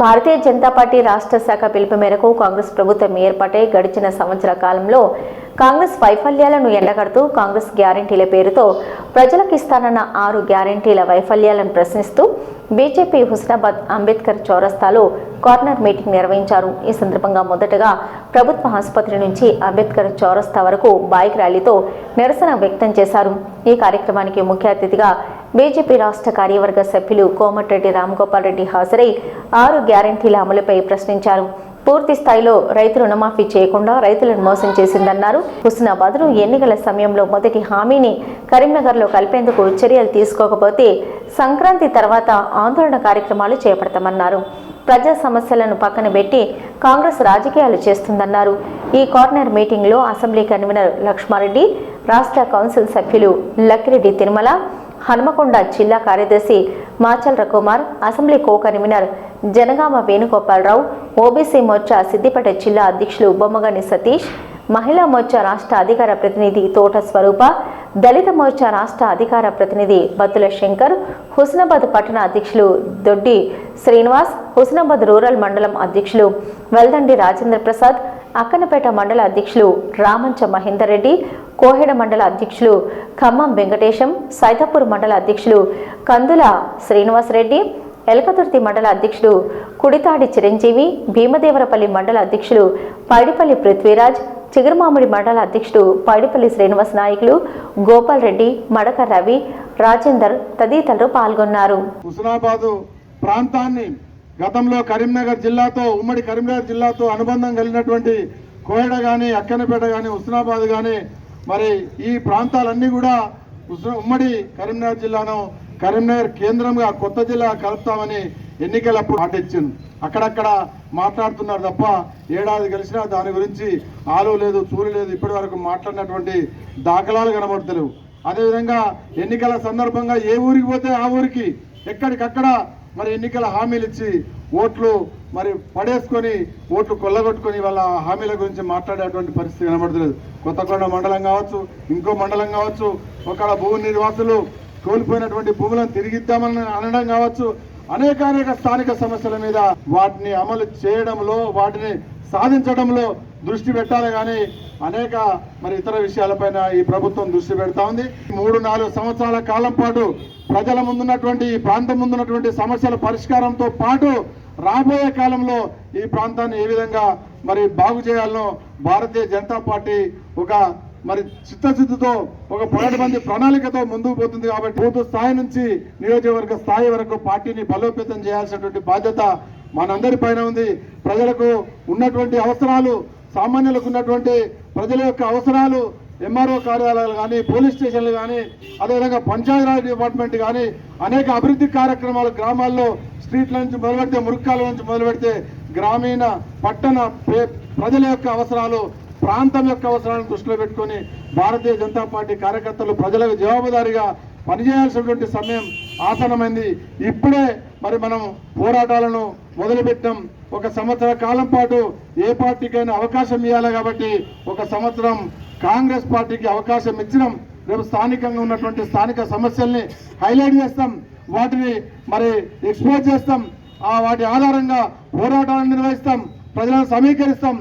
Bharatiya Janata party రాష్ట్ర శాఖ పిలుపు మేరకు కాంగ్రెస్ ప్రభుత్వం ఏర్పాటై గడిచిన సంవత్సర కాలంలో కాంగ్రెస్ వైఫల్యాలను ఎండగడుతూ కాంగ్రెస్ గ్యారంటీల పేరుతో ప్రజలకు ఇస్తానన్న 6 గ్యారంటీల వైఫల్యాలను ప్రశ్నిస్తూ బీజేపీ హుస్నాబాద్ అంబేద్కర్ చౌరస్తాలో కార్నర్ మీటింగ్ నిర్వహించారు. ఈ సందర్భంగా మొదటగా ప్రభుత్వ ఆసుపత్రి నుంచి అంబేద్కర్ చౌరస్తా వరకు బైక్ ర్యాలీతో నిరసన వ్యక్తం చేశారు. ఈ కార్యక్రమానికి ముఖ్య అతిథిగా బీజేపీ రాష్ట్ర కార్యవర్గ సభ్యులు కోమటిరెడ్డి రామగోపాల్ రెడ్డి హాజరై 6 గ్యారంటీల అమలుపై ప్రశ్నించారు. పూర్తి స్థాయిలో రైతు రుణమాఫీ చేయకుండా రైతులను మోసం చేసిందన్నారు. హుస్నాబాద్లో ఎన్నికల సమయంలో మొదటి హామీని కరీంనగర్లో కలిపేందుకు చర్యలు తీసుకోకపోతే సంక్రాంతి తర్వాత ఆందోళన కార్యక్రమాలు చేపడతామన్నారు. ప్రజా సమస్యలను పక్కన పెట్టి కాంగ్రెస్ రాజకీయాలు చేస్తుందన్నారు. ఈ కార్నర్ మీటింగ్లో అసెంబ్లీ కన్వీనర్ లక్ష్మారెడ్డి, రాష్ట్ర కౌన్సిల్ సభ్యులు లక్కిరెడ్డి తిరుమల, హనుమకొండ జిల్లా కార్యదర్శి Machal Kumar, assembly co convener Janagama Venugopalarao, OBC Morcha Siddipet జిల్లా అధ్యక్షులు బొమ్మగని సతీష్, మహిళా మోర్చా రాష్ట్ర అధికార ప్రతినిధి తోట స్వరూప, దళిత మోర్చా రాష్ట్ర అధికార ప్రతినిధి బత్తుల శంకర్, హుస్నాబాద్ పట్టణ అధ్యక్షులు దొడ్డి శ్రీనివాస్, హుస్నాబాద్ రూరల్ మండలం అధ్యక్షులు వెల్దండి రాజేంద్ర ప్రసాద్, అక్కనపేట మండల అధ్యక్షులు రామంచ మహేందర్ రెడ్డి, కోహెడ మండల అధ్యక్షులు ఖమ్మం వెంకటేశం, సైదాపూర్ మండల అధ్యక్షులు కందుల శ్రీనివాసరెడ్డి, ఎలకతుర్తి మండల అధ్యక్షులు కుడితాడి చిరంజీవి, భీమదేవరపల్లి మండల అధ్యక్షులు పైడిపల్లి పృథ్వీరాజ్, చిగురుమామిడి మండల అధ్యక్షుడు పైడిపల్లి శ్రీనివాస్ నాయకులు గోపాల్ రెడ్డి, మడక రవి, రాజేందర్ తదితరులు పాల్గొన్నారు. హుస్నాబాదు ప్రాంతాన్ని గతంలో కరీంనగర్ జిల్లాతో ఉమ్మడి కరీంనగర్ జిల్లాతో అనుబంధం కలిగినటువంటి కోయడ కానీ, అక్కనపేట కానీ, హుస్నాబాద్ కానీ, మరి ఈ ప్రాంతాలన్నీ కూడా ఉమ్మడి కరీంనగర్ జిల్లాను కరీంనగర్ కేంద్రంగా కొత్త జిల్లా కలుపుతామని ఎన్నికలప్పుడు మాటిచ్చింది. అక్కడక్కడ మాట్లాడుతున్నారు తప్ప ఏడాది కలిసినా దాని గురించి ఆలో లేదు, చూరు లేదు, ఇప్పటి వరకు మాట్లాడినటువంటి దాఖలాలు కనబడతలేవు. అదేవిధంగా ఎన్నికల సందర్భంగా ఏ ఊరికి పోతే ఆ ఊరికి ఎక్కడికక్కడ మరి ఎన్నికల హామీలు ఇచ్చి ఓట్లు మరి పడేసుకొని ఓట్లు కొల్లగొట్టుకొని వాళ్ళ హామీల గురించి మాట్లాడేటువంటి పరిస్థితి కనబడలేదు. కొత్తకొండ మండలం కావచ్చు, ఇంకో మండలం కావచ్చు, ఒకళ్ళ భూ నిర్వాసులు కోల్పోయినటువంటి భూములను తిరిగిద్దామని అనడం కావచ్చు, అనేక స్థానిక సమస్యల మీద వాటిని అమలు చేయడంలో, వాటిని సాధించడంలో దృష్టి పెట్టాలి కానీ అనేక మరి ఇతర విషయాలపైన ఈ ప్రభుత్వం దృష్టి పెడతా ఉంది. 3-4 సంవత్సరాల కాలం పాటు ప్రజల ముందున్నటువంటి, ఈ ప్రాంతం ముందున్నటువంటి సమస్యల పరిష్కారంతో పాటు రాబోయే కాలంలో ఈ ప్రాంతాన్ని ఏ విధంగా మరి బాగు చేయాలనో భారతీయ జనతా పార్టీ ఒక మరి చిత్తశుద్ధితో, ఒక పగడబంది ప్రణాళికతో ముందుకు పోతుంది. కాబట్టి బూత్ స్థాయి నుంచి నియోజకవర్గ స్థాయి వరకు పార్టీని బలోపేతం చేయాల్సినటువంటి బాధ్యత మనందరి పైన ఉంది. ప్రజలకు ఉన్నటువంటి అవసరాలు, సామాన్యులకు ఉన్నటువంటి ప్రజల యొక్క అవసరాలు, ఎంఆర్ఓ కార్యాలయాలు కానీ, పోలీస్ స్టేషన్లు కానీ, అదేవిధంగా పంచాయతీరాజ్ డిపార్ట్మెంట్ కానీ, అనేక అభివృద్ధి కార్యక్రమాలు గ్రామాల్లో స్ట్రీట్ల నుంచి మొదలుపెడితే, మురుక్కాల నుంచి మొదలుపెడితే గ్రామీణ పట్టణ ప్రజల యొక్క అవసరాలు, ప్రాంతం యొక్క అవసరాలను దృష్టిలో పెట్టుకొని భారతీయ జనతా పార్టీ కార్యకర్తలు ప్రజలకు జవాబుదారీగా పనిచేయాల్సినటువంటి సమయం ఆసనమైంది. ఇప్పుడే మరి మనం పోరాటాలను మొదలుపెట్టాం. 1 సంవత్సర కాలం పాటు ఏ పార్టీకైనా అవకాశం ఇవ్వాలి కాబట్టి 1 సంవత్సరం కాంగ్రెస్ పార్టీకి అవకాశం ఇచ్చినాం. రేపు స్థానికంగా ఉన్నటువంటి స్థానిక సమస్యల్ని హైలైట్ చేస్తాం, వాటిని మరి ఎక్స్పోజ్ చేస్తాం, వాటి ఆధారంగా పోరాటాలను నిర్వహిస్తాం, ప్రజలను సమీకరిస్తాం.